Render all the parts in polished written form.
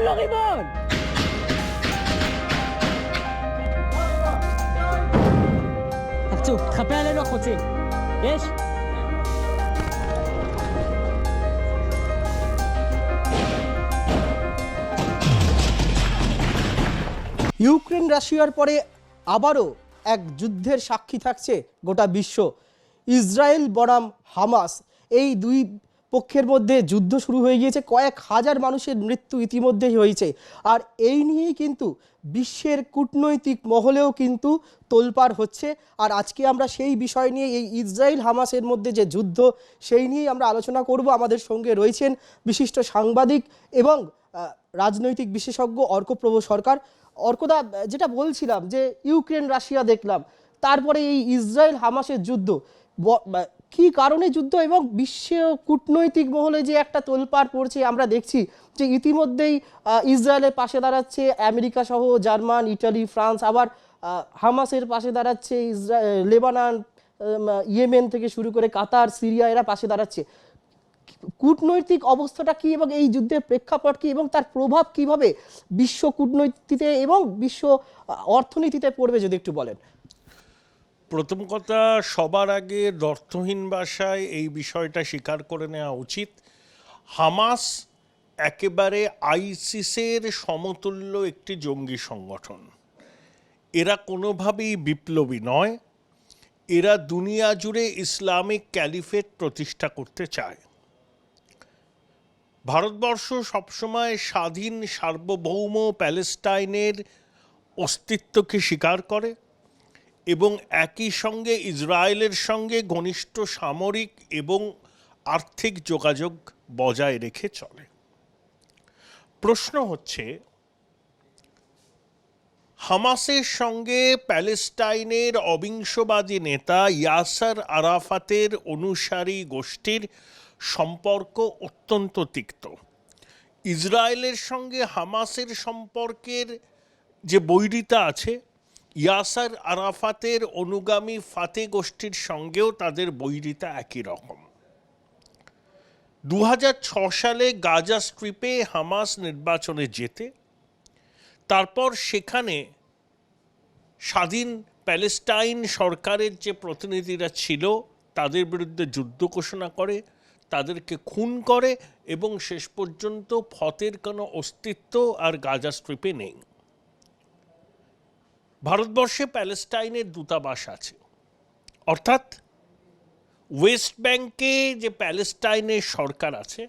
lo rimon! תחצו, תחפה עלינו החוצים. יש? Ukraine রাশিয়ার পরে আবারও এক যুদ্ধের সাক্ষী থাকছে গোটা বিশ্ব। ইসরায়েল বনাম হামাস, এই দুই পক্ষের মধ্যে যুদ্ধ শুরু হয়ে গিয়েছে, কয়েক হাজার মানুষের মৃত্যু ইতিমধ্যেই হয়েছে। আর এই নিয়েই কিন্তু বিশ্বের কূটনৈতিক মহলেও কিন্তু তোলপাড় হচ্ছে। আর আজকে আমরা সেই বিষয় নিয়ে, এই ইসরায়েল হামাসের মধ্যে যে যুদ্ধ, সেই নিয়েই আমরা আলোচনা করব। আমাদের সঙ্গে রয়েছেন বিশিষ্ট সাংবাদিক এবং রাজনৈতিক বিশেষজ্ঞ অর্কপ্রভ সরকার। অর্কদা, যেটা বলছিলাম যে ইউক্রেন রাশিয়া দেখলাম, তারপরে এই ইসরায়েল হামাসের যুদ্ধ, কি কারণে যুদ্ধ এবং বিশ্ব কূটনৈতিক মহলে যে একটা তোলপাড় পড়ছে, আমরা দেখছি যে ইতিমধ্যেই ইসরায়েলের পাশে দাঁড়াচ্ছে আমেরিকা সহ জার্মান, ইটালি, ফ্রান্স, আবার হামাসের পাশে দাঁড়াচ্ছে লেবানন, ইয়েমেন থেকে শুরু করে কাতার, সিরিয়া, এরা পাশে দাঁড়াচ্ছে। কূটনৈতিক অবস্থাটা কি এবং এই যুদ্ধের প্রেক্ষাপট কি এবং তার প্রভাব কিভাবে বিশ্ব কূটনীতিতে এবং বিশ্ব অর্থনীতিতে পড়বে, যদি একটু বলেন। প্রথম কথা, সবার আগে অর্থহীন ভাষায় এই বিষয়টা স্বীকার করে নেওয়া উচিত, হামাস একেবারে আইসিসের সমতুল্য একটি জঙ্গি সংগঠন। এরা কোনোভাবেই বিপ্লবী নয়, এরা দুনিয়া জুড়ে ইসলামিক ক্যালিফেট প্রতিষ্ঠা করতে চায়। ভারতবর্ষ সবসময় স্বাধীন সার্বভৌম প্যালেস্টাইনের অস্তিত্বকে স্বীকার করে এবং একই সঙ্গে ইসরায়েলের সঙ্গে ঘনিষ্ঠ সামরিক এবং আর্থিক যোগাযোগ বজায় রেখে চলে। প্রশ্ন হচ্ছে, হামাসের সঙ্গে প্যালেস্টাইনের অবিংশবাদী নেতা ইয়াসার আরাফাতের অনুসারী গোষ্ঠীর সম্পর্ক অত্যন্ত তিক্ত। ইসরায়েলের সঙ্গে হামাসের সম্পর্কের যে বৈরিতা আছে, ইয়াসার আরাফাতের অনুগামী ফাতে গোষ্ঠীর সঙ্গেও তাদের বৈরিতা একই রকম। 2006 সালে গাজা স্ট্রিপে হামাস নির্বাচনে জেতে, তারপর সেখানে স্বাধীন প্যালেস্টাইন সরকারের যে প্রতিনিধিরা ছিল তাদের বিরুদ্ধে যুদ্ধ ঘোষণা করে, তাদেরকে খুন করে এবং শেষ পর্যন্ত ফতের কোনো অস্তিত্ব আর গাজা স্ট্রিপে নেই। ভারতবর্ষে প্যালেস্টাইনের দূতাবাস আছে, অর্থাৎ ওয়েস্ট ব্যাংকে যে প্যালেস্টাইনের সরকার আছে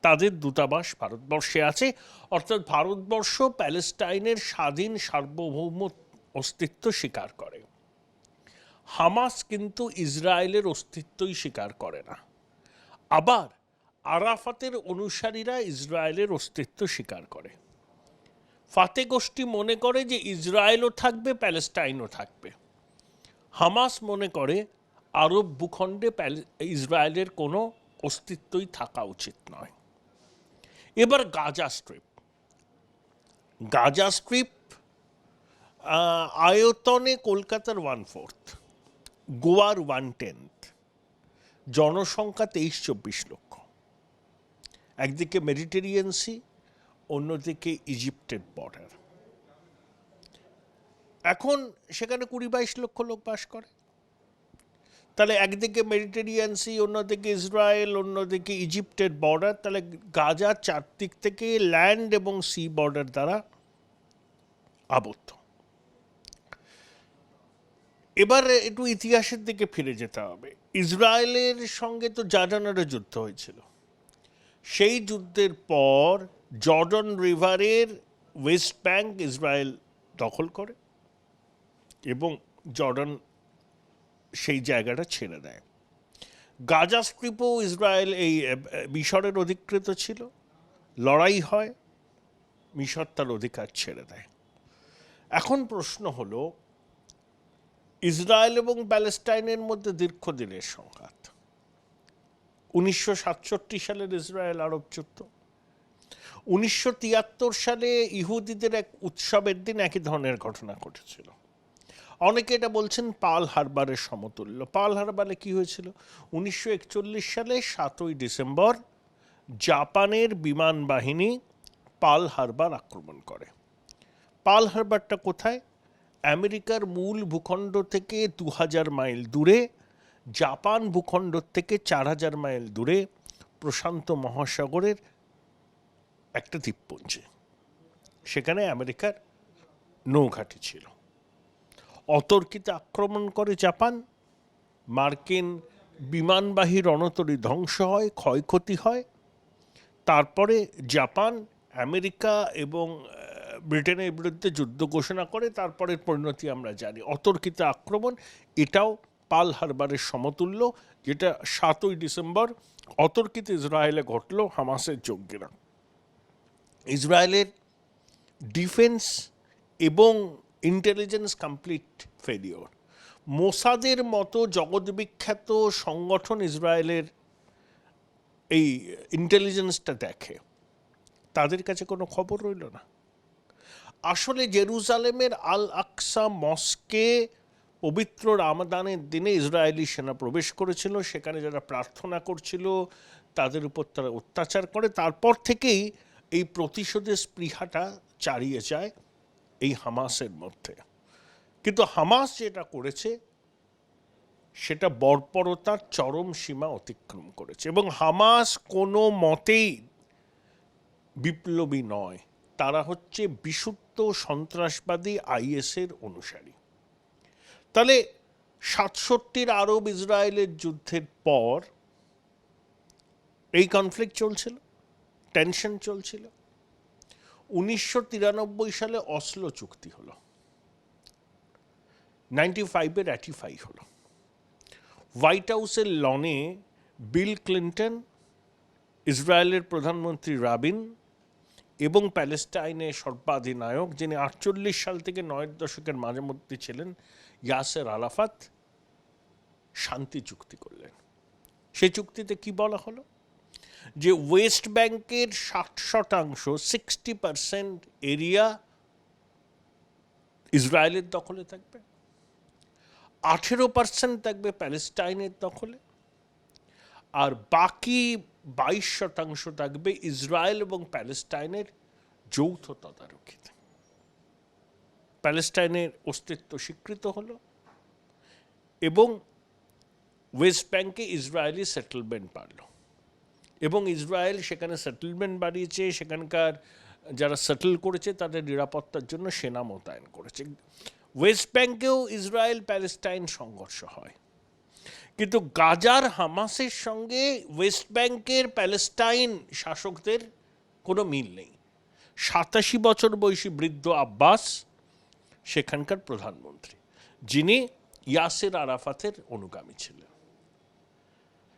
তাদের দূতাবাস ভারতবর্ষে আছে, অর্থাৎ ভারতবর্ষ প্যালেস্টাইনের স্বাধীন সার্বভৌম অস্তিত্ব স্বীকার করে। হামাস কিন্তু ইসরায়েলের অস্তিত্বই স্বীকার করে না। আবার আরাফাতের অনুসারীরা ইসরায়েলের অস্তিত্ব স্বীকার করে। ফাতে গোষ্ঠী মনে করে যে ইসরায়েলও থাকবে, প্যালেস্টাইনও থাকবে। হামাস মনে করে আরব ভূখণ্ডে ইসরায়েলের কোনো অস্তিত্বই থাকা উচিত নয়। এবার গাজা স্ট্রিপ, আয়তনে কলকাতার 1/4, গোয়ার 1/10, জনসংখ্যা 23-24 লক্ষ। একদিকে মেডিটেরিয়ান সি, অন্যদিকে ইজিপ্টের বর্ডার। এখন সেখানে 20-22 লক্ষ লোক বাস করে। তাহলে একদিকে মেডিটেরিয়ান সি, অন্যদিকে ইসরায়েল, অন্যদিকে ইজিপ্টের বর্ডার, তাহলে গাজা চারদিক থেকে ল্যান্ড এবং সি বর্ডার দ্বারা আবদ্ধ। এবার একটু ইতিহাসের দিকে ফিরে যেতে হবে। ইসরায়েলের সঙ্গে তো জার্ডানের যুদ্ধ হয়েছিল। সেই যুদ্ধের পর জর্ডন রিভারের ওয়েস্ট ব্যাংক ইসরায়েল দখল করে এবং জর্ডন সেই জায়গাটা ছেড়ে দেয়। গাজা স্ট্রিপও ইসরায়েল এই মিশরের অধিকৃত ছিল, লড়াই হয়, মিশর তার অধিকার ছেড়ে দেয়। এখন প্রশ্ন হলো, ইসরায়েল এবং প্যালেস্টাইনের মধ্যে দীর্ঘদিনের সংঘাত। 1967 সালের ইসরায়েল আরব যুদ্ধ, 1973 সালে ইহুদিদের এক উৎসবের দিন একই ধরনের ঘটনা ঘটেছিল। অনেকে এটা বলছেন পার্ল হারবারের সমতুল্য। পার্ল হারবারে কি হয়েছিল? 1941 সালে 7ই ডিসেম্বর জাপানের বিমান বাহিনী পার্ল হারবার আক্রমণ করে। পার্ল হারবারটা কোথায়? আমেরিকার মূল ভূখণ্ড থেকে 2000 মাইল দূরে, জাপান ভূখণ্ড থেকে 4000 মাইল দূরে, প্রশান্ত মহাসাগরের একটা দ্বীপপুঞ্জে। সেখানে আমেরিকার নৌঘাঁটি ছিল। অতর্কিতে আক্রমণ করে জাপান, মার্কিন বিমানবাহী রণতরী ধ্বংস হয়, ক্ষয়ক্ষতি হয়। তারপরে জাপান আমেরিকা এবং ব্রিটেনের বিরুদ্ধে যুদ্ধ ঘোষণা করে। তারপরের পরিণতি আমরা জানি, অতর্কিত আক্রমণ। এটাও পার্ল হারবারের সমতুল্য, যেটা 7ই ডিসেম্বর অতর্কিত ইসরায়েলে ঘটল হামাসের জঙ্গিরা। ইসরায়েলের ডিফেন্স এবং ইন্টেলিজেন্স কমপ্লিট ফেলিওর। মোসাদের মতো জগৎবিখ্যাত সংগঠন ইসরায়েলের এই ইন্টেলিজেন্সটা দেখে, তাদের কাছে কোনো খবর রইল না। আসলে জেরুজালেমের আল আকসা মস্কে পবিত্র রামাদানের দিনে ইসরায়েলি সেনা প্রবেশ করেছিল। সেখানে যারা প্রার্থনা করছিল তাদের উপর তারা অত্যাচার করে। তারপর থেকেই এই প্রতিশোধের স্পৃহাটা চারিয়ে যায় এই হামাসের মধ্যে। কিন্তু হামাস যেটা করেছে সেটা বর্বরতার চরম সীমা অতিক্রম করেছে। এবং হামাস কোনো মতেই বিপ্লবী নয়, তারা হচ্ছে বিশুদ্ধ সন্ত্রাসবাদী আইএসের অনুসারী। তাহলে 67 আরব ইসরায়েলের যুদ্ধের পর এই কনফ্লিক্ট চলছিল, টেনশন চলছিল। 1993 সালে অসলো চুক্তি হলো, 95-এ র্যাটিফাই হলো। হোয়াইট হাউসের লনে বিল ক্লিন্টন, ইসরায়েলের প্রধানমন্ত্রী রাবিন এবং প্যালেস্টাইনের সর্বাধিনায়ক, যিনি 48 সাল থেকে 9 দশকের মাঝে মধ্যে ছিলেন, ইয়াসের আরাফাত শান্তি চুক্তি করলেন। সেই চুক্তিতে কি বলা হলো? যে ওয়েস্ট ব্যাংকের 60% 60% এরিয়া ইসরায়েলের দখলে থাকবে, 18% থাকবে প্যালেস্টাইনের দখলে, আর বাকি 22% থাকবে ইসরায়েল এবং প্যালেস্টাইনের যৌথ তদারকিতে। প্যালেস্টাইনের অস্তিত্ব স্বীকৃত হলো এবং ওয়েস্ট ব্যাংকে ইসরায়েলি সেটেলমেন্ট বাড়ল এবং ইসরায়েল সেখানে সেটেলমেন্ট বাড়িয়েছে। সেখানকার যারা সেটেল করেছে তাদের নিরাপত্তার জন্য সেনা মোতায়েন করেছে। ওয়েস্ট ব্যাংকেও ইসরায়েল প্যালেস্টাইন সংঘর্ষ হয়, কিন্তু গাজার হামাসের সঙ্গে ওয়েস্ট ব্যাংকের প্যালেস্টাইন শাসকদের কোনো মিল নেই। 87 বছর বয়সী বৃদ্ধ আব্বাস সেখানকার প্রধানমন্ত্রী, যিনি ইয়াসের আরাফাতের অনুগামী ছিলেন।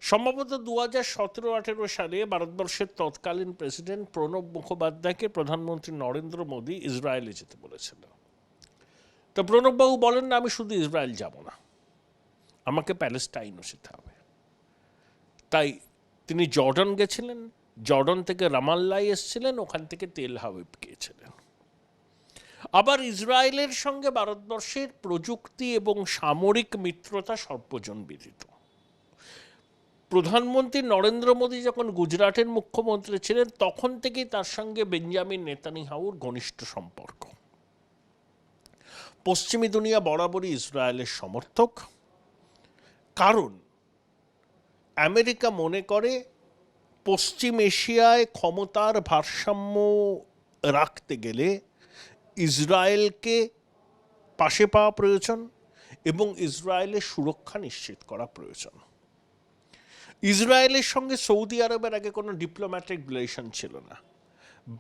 সম্ভবত 2017-18 সালে ভারতবর্ষের তৎকালীন প্রেসিডেন্ট প্রণব মুখোপাধ্যায়কে প্রধানমন্ত্রী নরেন্দ্র মোদী ইসরায়েলে যেতে বলেছিল। তো প্রণববাবু বলেন না, আমি শুধু ইসরায়েল যাব না, আমাকে প্যালেস্টাইনও যেতে হবে। তাই তিনি জর্ডন গেছিলেন, জর্ডন থেকে রামাল্লায় এসেছিলেন, ওখান থেকে তেল আবিব গিয়েছিলেন। আবার ইসরায়েলের সঙ্গে ভারতবর্ষের প্রযুক্তি এবং সামরিক মিত্রতা সর্বজন বিদিত। প্রধানমন্ত্রী নরেন্দ্র মোদী যখন গুজরাটের মুখ্যমন্ত্রী ছিলেন তখন থেকেই তার সঙ্গে বেঞ্জামিন নেতানিয়াহুর ঘনিষ্ঠ সম্পর্ক। পশ্চিমী দুনিয়া বরাবরই ইসরায়েলের সমর্থক, কারণ আমেরিকা মনে করে পশ্চিম এশিয়ায় ক্ষমতার ভারসাম্য রাখতে গেলে ইসরায়েলকে পাশে পাওয়া প্রয়োজন এবং ইসরায়েলের সুরক্ষা নিশ্চিত করা প্রয়োজন। ইসরায়েলের সঙ্গে সৌদি আরবের আগে কোনো ডিপ্লোম্যাটিক রিলেশন ছিল না।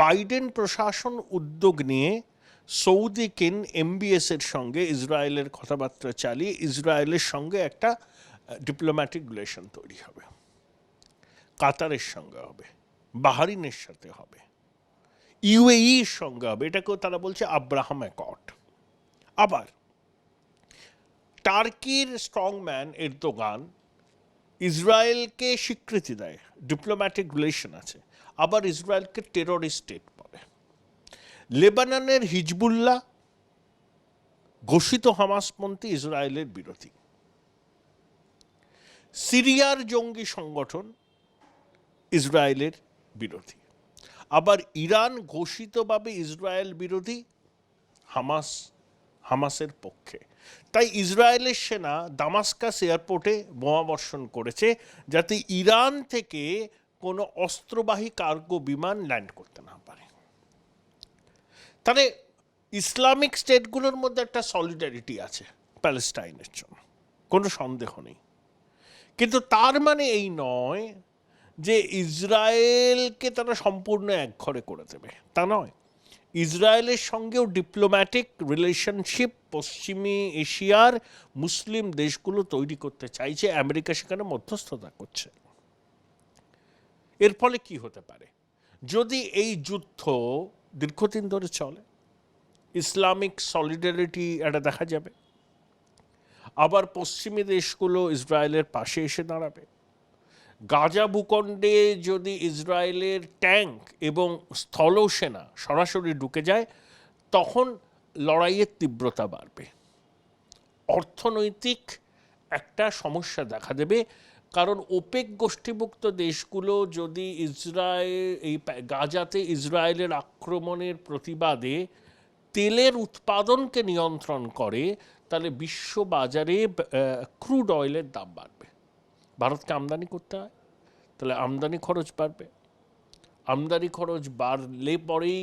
বাইডেন প্রশাসন উদ্যোগ নিয়ে সৌদি কিং এমবিএস এর সঙ্গে ইসরায়েলের কথাবার্তা চালিয়ে ইসরায়েলের সঙ্গে একটা ডিপ্লোম্যাটিক রিলেশন তৈরি হবে। কাতারের সঙ্গে হবে, বাহারিনের সাথে হবে, ইউএইর সঙ্গে হবে, এটাকেও তারা বলছে আব্রাহাম অ্যাকর্ড। আবার টার্কির স্ট্রংম্যান এরদোগান ইসরায়েলকে স্বীকৃতি দেয়, ডিপ্লোম্যাটিক রিলেশন আছে, আবার ইসরায়েলকে টেররিস্ট স্টেট বলে। লেবাননের হিজবুল্লাহ ঘোষিত হামাসপন্থী ইসরায়েলের বিরোধী। সিরিয়ার জঙ্গি সংগঠন ইসরায়েলের বিরোধী। আবার ইরান ঘোষিতভাবে ইসরায়েল বিরোধী, হামাসের পক্ষে। তাই ইসরায়েলের সেনা দামাস্কাস এয়ারপোর্টে বোমাবর্ষণ করেছে যাতে ইরান থেকে কোনো অস্ত্রবাহী কার্গো বিমান ল্যান্ড করতে না পারে। তাহলে ইসলামিক স্টেটগুলোর মধ্যে একটা সলিডারিটি আছে প্যালেস্টাইনের জন্য, কোনো সন্দেহ নেই। কিন্তু তার মানে এই নয় যে ইসরায়েলকে তারা সম্পূর্ণ একঘরে করে দেবে, তা নয়। ইসরায়েলের সঙ্গেও ডিপ্লোম্যাটিক রিলেশনশিপ পশ্চিমী এশিয়ার মুসলিম দেশগুলো তৈরি করতে চাইছে, আমেরিকা সেখানে মধ্যস্থতা করছে। এর ফলে কি হতে পারে, যদি এই যুদ্ধ দীর্ঘদিন ধরে চলে, ইসলামিক সলিডারিটি এটা দেখা যাবে, আবার পশ্চিমী দেশগুলো ইসরায়েলের পাশে এসে দাঁড়াবে। গাজা ভূখণ্ডে যদি ইসরায়েলের ট্যাঙ্ক এবং স্থলসেনা সরাসরি ঢুকে যায়, তখন লড়াইয়ের তীব্রতা বাড়বে, অর্থনৈতিক একটা সমস্যা দেখা দেবে। কারণ ওপেক গোষ্ঠীভুক্ত দেশগুলো যদি এই গাজাতে ইসরায়েলের আক্রমণের প্রতিবাদে তেলের উৎপাদনকে নিয়ন্ত্রণ করে, তাহলে বিশ্ব বাজারে ক্রুড অয়েলের দাম বাড়বে। ভারতকে আমদানি করতে হয়, তাহলে আমদানি খরচ বাড়বে। আমদানি খরচ বাড়লে পরেই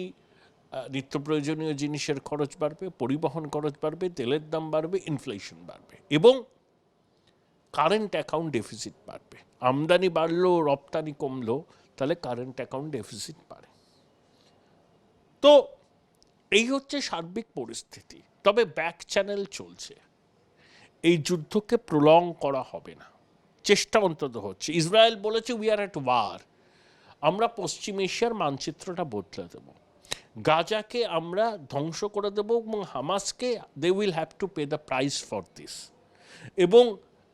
নিত্য প্রয়োজনীয় জিনিসের খরচ বাড়বে, পরিবহন খরচ বাড়বে, তেলের দাম বাড়বে, ইনফ্লেশন বাড়বে এবং কারেন্ট অ্যাকাউন্ট ডেফিসিট বাড়বে। আমদানি বাড়লো, রপ্তানি কমলো, তাহলে কারেন্ট অ্যাকাউন্ট ডেফিসিট বাড়ে। তো এই হচ্ছে সার্বিক পরিস্থিতি। তবে ব্যাক চ্যানেল চলছে, এই যুদ্ধকে প্রলং করা হবে না, চেষ্টা অন্তত হচ্ছে। ইসরায়েল বলেছে উই আর অ্যাট ওয়ার, আমরা পশ্চিম এশিয়ার মানচিত্রটা বদলে দেব, গাজাকে আমরা ধ্বংস করে দেব এবং হামাসকে they will have to pay the price for this. এবং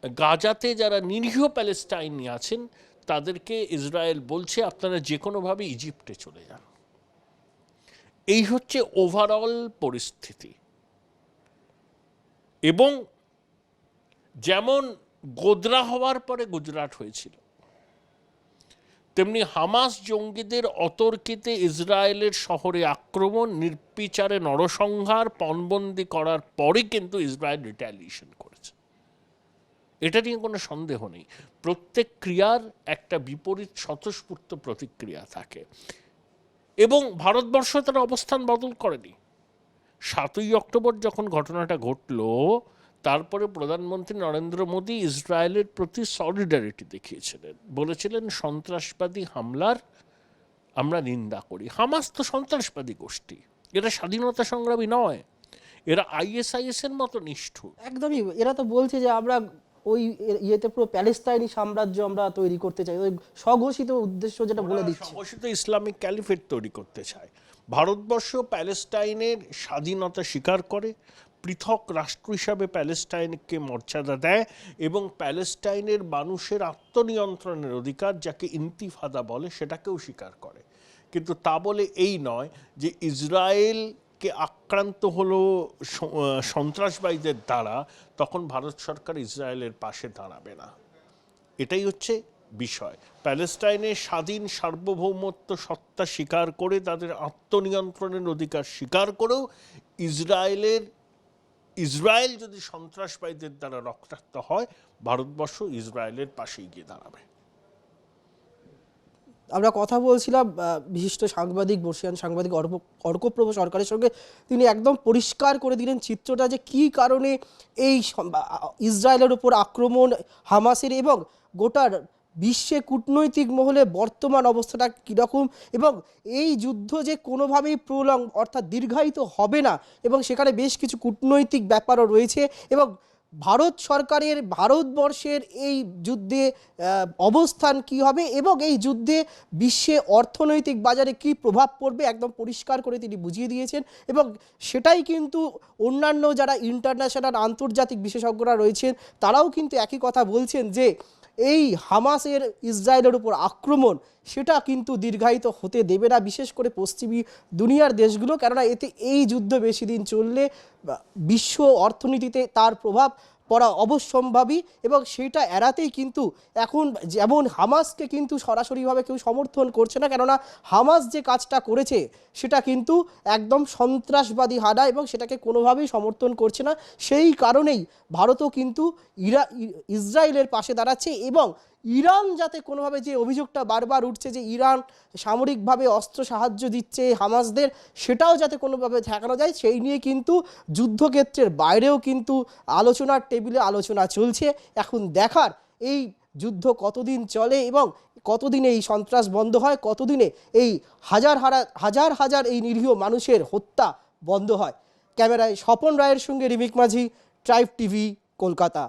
গাজাতে যারা নিরীহ প্যালেস্টাইনি আছেন তাদেরকে ইসরায়েল বলছে আপনারা যে কোনোভাবে ইজিপ্টে চলে যান। এই হচ্ছে ওভারঅল পরিস্থিতি। এবং যেমন গোদরা হওয়ার পরে গুজরাট হয়েছিল, তেমনি হামাস জঙ্গিদের অতর্কিতে ইসরায়েলের শহরে আক্রমণ, নির্বিচারে নরসংহার, পণবন্দি করার পরে কিন্তু ইসরায়েল রিট্যালিয়েশন করেছে, এটা নিয়ে কোনো সন্দেহ নেই। প্রত্যেক ক্রিয়ার একটা বিপরীত স্বতঃস্ফূর্ত প্রতিক্রিয়া থাকে এবং ভারতবর্ষ তার অবস্থান বদল করেনি। 7ই অক্টোবর যখন ঘটনাটা ঘটল, তারপরে প্রধানমন্ত্রী নরেন্দ্র মোদী ইসরায়েলের প্রতি সলিডারিটি দেখিয়েছিলেন, বলেছিলেন সন্ত্রাসবাদী হামলার আমরা নিন্দা করি। হামাস তো সন্ত্রাসবাদী গোষ্ঠী, এরা স্বাধীনতা সংগ্রামী নয়, এরা ISIS এর মতো নিষ্ঠুর। একদমই, এরা তো বলছে যে আমরা ওই ইয়েতে পুরো প্যালেস্টাইনি সাম্রাজ্য আমরা তৈরি করতে চাই, ওই স্বঘোষিত উদ্দেশ্য যেটা বলে দিচ্ছে, স্বঘোষিত ইসলামিক ক্যালিফেট তৈরি করতে চায়। ভারতবর্ষ প্যালেস্টাইনের স্বাধীনতা স্বীকার করে, পৃথক রাষ্ট্র হিসাবে প্যালেস্টাইনকে মর্যাদা দেয় এবং প্যালেস্টাইনের মানুষের আত্মনিয়ন্ত্রণের অধিকার, যাকে ইন্তিফাদা বলে, সেটাকেও স্বীকার করে। কিন্তু তা বলে এই নয় যে ইসরায়েলকে আক্রান্ত হলো সন্ত্রাসবাদীদের দ্বারা, তখন ভারত সরকার ইসরায়েলের পাশে দাঁড়াবে না। এটাই হচ্ছে বিষয়। প্যালেস্টাইনের স্বাধীন সার্বভৌমত্ব সত্তা স্বীকার করে, তাদের আত্মনিয়ন্ত্রণের অধিকার স্বীকার করেও ইসরায়েল যদি সন্ত্রাসবাদীদের দ্বারা রক্তাক্ত হয়, ভারতবর্ষ ইসরায়েলের পাশেই গিয়ে দাঁড়াবে। আমরা কথা বলছিলাম বিশিষ্ট সাংবাদিক, বর্ষিয়ান সাংবাদিক অর্কপ্রভ সরকারের সঙ্গে। তিনি একদম পরিষ্কার করে দিলেন চিত্রটা, যে কী কারণে এই ইসরায়েলের উপর আক্রমণ হামাসের এবং গোটার বিশ্বে কূটনৈতিক মহলে বর্তমান অবস্থাটা কীরকম, এবং এই যুদ্ধ যে কোনোভাবেই প্রলং অর্থাৎ দীর্ঘায়িত হবে না, এবং সেখানে বেশ কিছু কূটনৈতিক ব্যাপারও রয়েছে। এবং ভারত সরকারের, ভারতবর্ষের এই যুদ্ধে অবস্থান কি হবে এবং এই যুদ্ধে বিশ্বে অর্থনৈতিক বাজারে কি প্রভাব পড়বে, একদম পরিষ্কার করে তিনি বুঝিয়ে দিয়েছেন। এবং সেটাই কিন্তু অন্যান্য যারা ইন্টারন্যাশনাল আন্তর্জাতিক বিশেষজ্ঞরা রয়েছেন তারাও কিন্তু একই কথা বলছেন, যে এই হামাসের ইসরায়েলের উপর আক্রমণ সেটা কিন্তু দীর্ঘায়িত হতে দেবে না, বিশেষ করে পশ্চিমী দুনিয়ার দেশগুলো। কেননা এতে এই যুদ্ধ বেশি দিন চললে বিশ্ব অর্থনীতিতে তার প্রভাব পড়া অবশ্যম্ভাবী এবং সেটা এড়াতেই কিন্তু এখন যেমন হামাসকে কিন্তু সরাসরিভাবে কেউ সমর্থন করছে না, কেননা হামাস যে কাজটা করেছে সেটা কিন্তু একদম সন্ত্রাসবাদী হানা এবং সেটাকে কোনোভাবেই সমর্থন করছে না। সেই কারণেই ভারতও কিন্তু ইসরায়েলের পাশে দাঁড়াচ্ছে এবং ইরান যাতে কোনোভাবে, যে অভিযোগটা বারবার উঠছে যে ইরান সামরিকভাবে অস্ত্র সাহায্য দিচ্ছে হামাসদের, সেটাও যাতে কোনোভাবে ঠেকানো যায় সেই নিয়ে কিন্তু যুদ্ধক্ষেত্রের বাইরেও কিন্তু আলোচনার টেবিলে আলোচনা চলছে। এখন দেখার এই যুদ্ধ কতদিন চলে এবং কতদিনে এই সন্ত্রাস বন্ধ হয়, কতদিনে এই হাজার হাজার এই নিরীহ মানুষের হত্যা বন্ধ হয়। ক্যামেরায় স্বপন রায়ের সঙ্গে রিমিক মাঝি, ট্রাইব টিভি, কলকাতা।